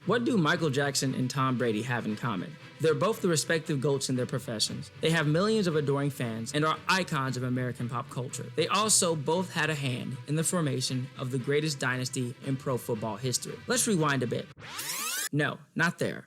What do Michael Jackson and Tom Brady have in common? They're both the respective GOATs in their professions. They have millions of adoring fans and are icons of American pop culture. They also both had a hand in the formation of the greatest dynasty in pro football history. Let's rewind a bit. No, not there.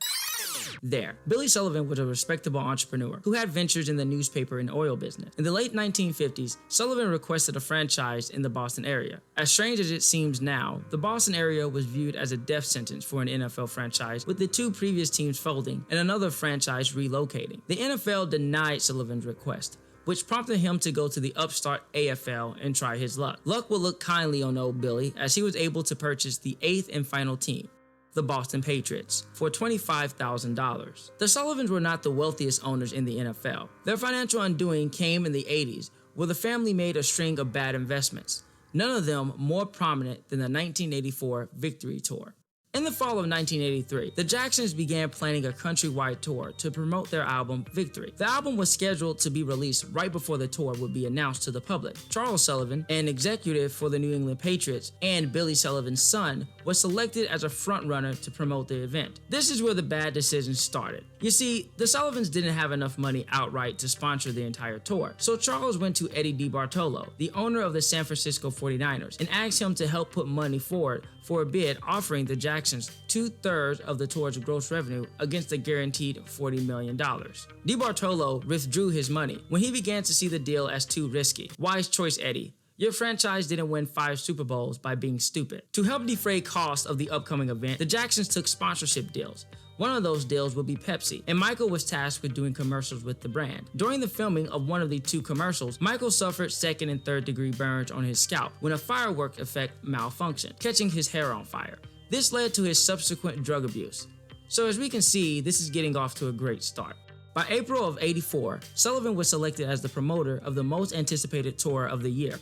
There. Billy Sullivan was a respectable entrepreneur who had ventures in the newspaper and oil business. In the late 1950s, Sullivan requested a franchise in the Boston area. As strange as it seems now, the Boston area was viewed as a death sentence for an NFL franchise, with the two previous teams folding and another franchise relocating. The NFL denied Sullivan's request, which prompted him to go to the upstart AFL and try his luck. Luck would look kindly on old Billy as he was able to purchase the 8th and final team, the Boston Patriots, for $25,000. The Sullivans were not the wealthiest owners in the NFL. Their financial undoing came in the 80s, where the family made a string of bad investments, none of them more prominent than the 1984 Victory Tour. In the fall of 1983, the Jacksons began planning a countrywide tour to promote their album, Victory. The album was scheduled to be released right before the tour would be announced to the public. Charles Sullivan, an executive for the New England Patriots and Billy Sullivan's son, was selected as a frontrunner to promote the event. This is where the bad decisions started. You see, the Sullivans didn't have enough money outright to sponsor the entire tour, so Charles went to Eddie DeBartolo, the owner of the San Francisco 49ers, and asked him to help put money forward for a bid offering the Jacksons 2/3 of the tour's gross revenue against a guaranteed $40 million. DeBartolo withdrew his money when he began to see the deal as too risky. Wise choice, Eddie. Your franchise didn't win 5 Super Bowls by being stupid. To help defray costs of the upcoming event, the Jacksons took sponsorship deals. One of those deals would be Pepsi, and Michael was tasked with doing commercials with the brand. During the filming of one of the 2 commercials, Michael suffered 2nd and 3rd degree burns on his scalp when a firework effect malfunctioned, catching his hair on fire. This led to his subsequent drug abuse. So as we can see, this is getting off to a great start. By April of '84, Sullivan was selected as the promoter of the most anticipated tour of the year.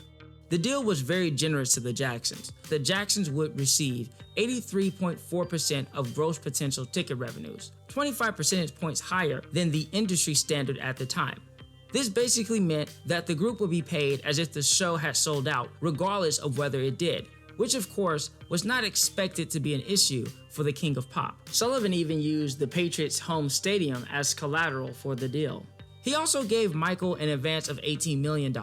The deal was very generous to the Jacksons. The Jacksons would receive 83.4% of gross potential ticket revenues, 25 percentage points higher than the industry standard at the time. This basically meant that the group would be paid as if the show had sold out, regardless of whether it did, which of course was not expected to be an issue for the king of pop. Sullivan even used the Patriots' home stadium as collateral for the deal. He also gave Michael an advance of $18 million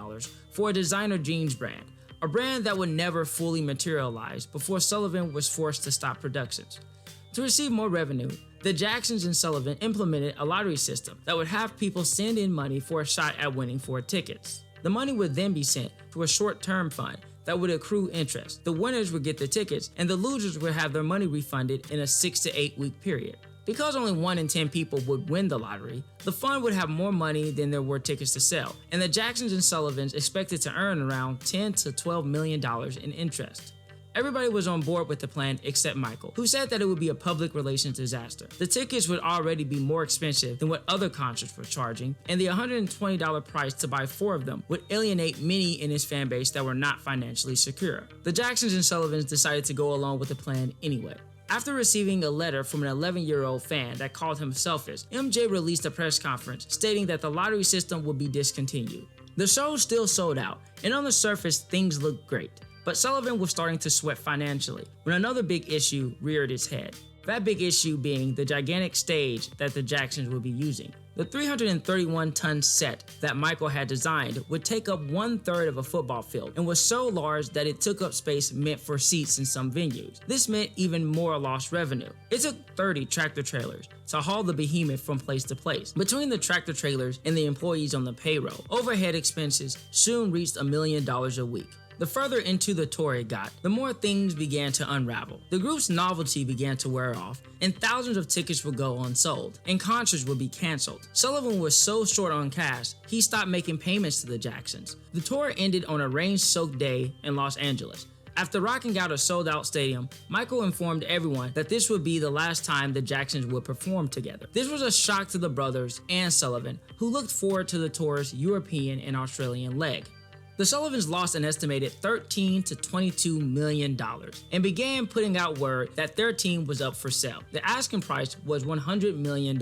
for a designer jeans brand, a brand that would never fully materialize before Sullivan was forced to stop productions. To receive more revenue, the Jacksons and Sullivan implemented a lottery system that would have people send in money for a shot at winning 4 tickets. The money would then be sent to a short-term fund that would accrue interest. The winners would get the tickets, and the losers would have their money refunded in a 6 to 8 week period. Because only 1 in 10 people would win the lottery, the fund would have more money than there were tickets to sell, and the Jacksons and Sullivans expected to earn around $10 to $12 million in interest. Everybody was on board with the plan except Michael, who said that it would be a public relations disaster. The tickets would already be more expensive than what other concerts were charging, and the $120 price to buy 4 of them would alienate many in his fan base that were not financially secure. The Jacksons and Sullivans decided to go along with the plan anyway. After receiving a letter from an 11-year-old fan that called him selfish, MJ released a press conference stating that the lottery system would be discontinued. The show still sold out, and on the surface, things looked great. But Sullivan was starting to sweat financially when another big issue reared its head. That big issue being the gigantic stage that the Jacksons would be using. The 331-ton set that Michael had designed would take up 1/3 of a football field and was so large that it took up space meant for seats in some venues. This meant even more lost revenue. It took 30 tractor trailers to haul the behemoth from place to place. Between the tractor trailers and the employees on the payroll, overhead expenses soon reached $1 million a week. The further into the tour it got, the more things began to unravel. The group's novelty began to wear off, and thousands of tickets would go unsold, and concerts would be canceled. Sullivan was so short on cash, he stopped making payments to the Jacksons. The tour ended on a rain-soaked day in Los Angeles. After rocking out a sold-out stadium, Michael informed everyone that this would be the last time the Jacksons would perform together. This was a shock to the brothers and Sullivan, who looked forward to the tour's European and Australian leg. The Sullivans lost an estimated $13 to $22 million and began putting out word that their team was up for sale. The asking price was $100 million.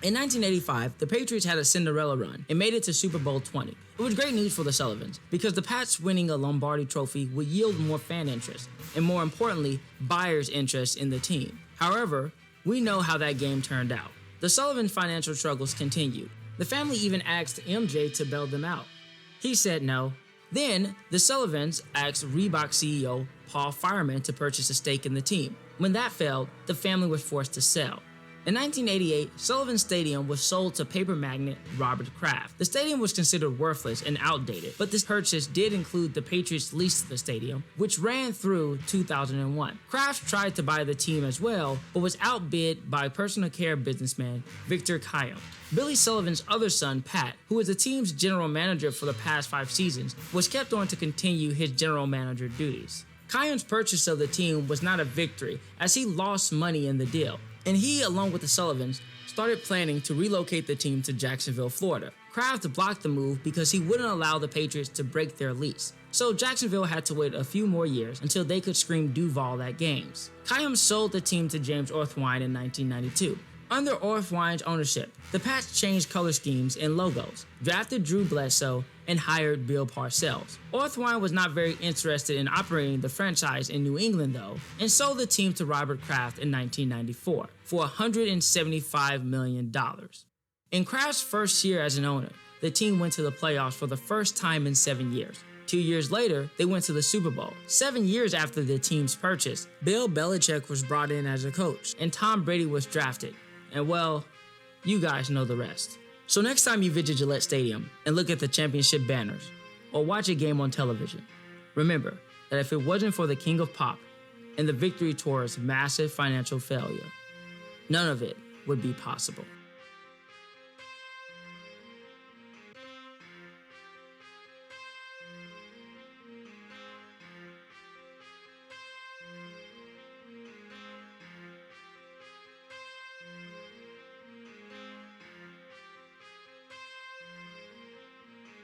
In 1985, the Patriots had a Cinderella run and made it to Super Bowl 20. It was great news for the Sullivans because the Pats winning a Lombardi trophy would yield more fan interest and, more importantly, buyers' interest in the team. However, we know how that game turned out. The Sullivan financial struggles continued. The family even asked MJ to bail them out. He said no. Then, the Sullivans asked Reebok CEO Paul Fireman to purchase a stake in the team. When that failed, the family was forced to sell. In 1988, Sullivan Stadium was sold to paper magnate Robert Kraft. The stadium was considered worthless and outdated, but this purchase did include the Patriots' lease to the stadium, which ran through 2001. Kraft tried to buy the team as well, but was outbid by personal care businessman Victor Kiam. Billy Sullivan's other son, Pat, who was the team's general manager for the past 5 seasons, was kept on to continue his general manager duties. Kiam's purchase of the team was not a victory, as he lost money in the deal, and he, along with the Sullivans, started planning to relocate the team to Jacksonville, Florida. Kraft blocked the move because he wouldn't allow the Patriots to break their lease, so Jacksonville had to wait a few more years until they could scream Duval at games. Kiam sold the team to James Orthwein in 1992. Under Orthwein's ownership, the Pats changed color schemes and logos, drafted Drew Bledsoe, and hired Bill Parcells. Orthwein was not very interested in operating the franchise in New England though, and sold the team to Robert Kraft in 1994 for $175 million. In Kraft's first year as an owner, the team went to the playoffs for the first time in 7 years. 2 years later, they went to the Super Bowl. 7 years after the team's purchase, Bill Belichick was brought in as a coach, and Tom Brady was drafted. And well, you guys know the rest. So next time you visit Gillette Stadium and look at the championship banners or watch a game on television, remember that if it wasn't for the King of Pop and the victory towards massive financial failure, none of it would be possible.